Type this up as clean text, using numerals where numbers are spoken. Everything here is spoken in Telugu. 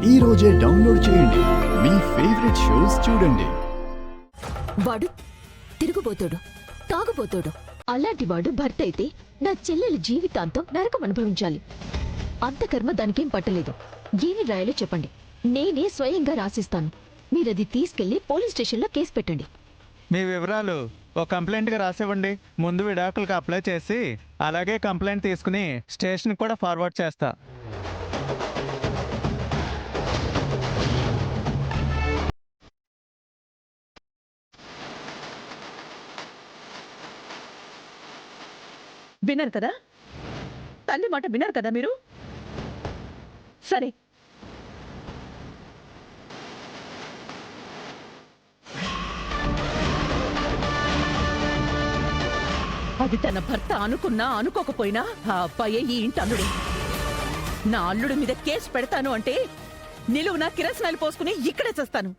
ఈ రోజే డౌన్లోడ్ చేయండి. మీ ఫేవరెట్ షోస్ చూడండి. వాడు తిరుగుబోతాడు, తాగుబోతాడు. అలాంటి వాడు భర్త అయితే నా చెల్లెలి జీవితాంతం నరకం అనుభవించాలి. అంత కర్మ దానికేం పట్టలేదు. ఏమి రాయాలో చెప్పండి, నేనే స్వయంగా రాసిస్తాను. మీరది తీసుకెళ్లి పోలీస్ స్టేషన్లో కేసు పెట్టండి. మీ వివరాలు ఓ కంప్లైంట్గా రాసివ్వండి. ముందు విడాకులకు అప్లై చేసి అలాగే కంప్లైంట్ తీసుకుని స్టేషన్కి కూడా ఫార్వర్డ్ చేస్తా. విన్నారు కదా, తల్లి మాట విన్నారు కదా మీరు. సరే, అది తన భర్త అనుకున్నా అనుకోకపోయినా ఆ అబ్బాయే ఈ ఇంటి అల్లుడు. నా అల్లుడు మీద కేసు పెడతాను అంటే నిలువునా కిరసనాలు పోసుకుని ఇక్కడే చేస్తాను.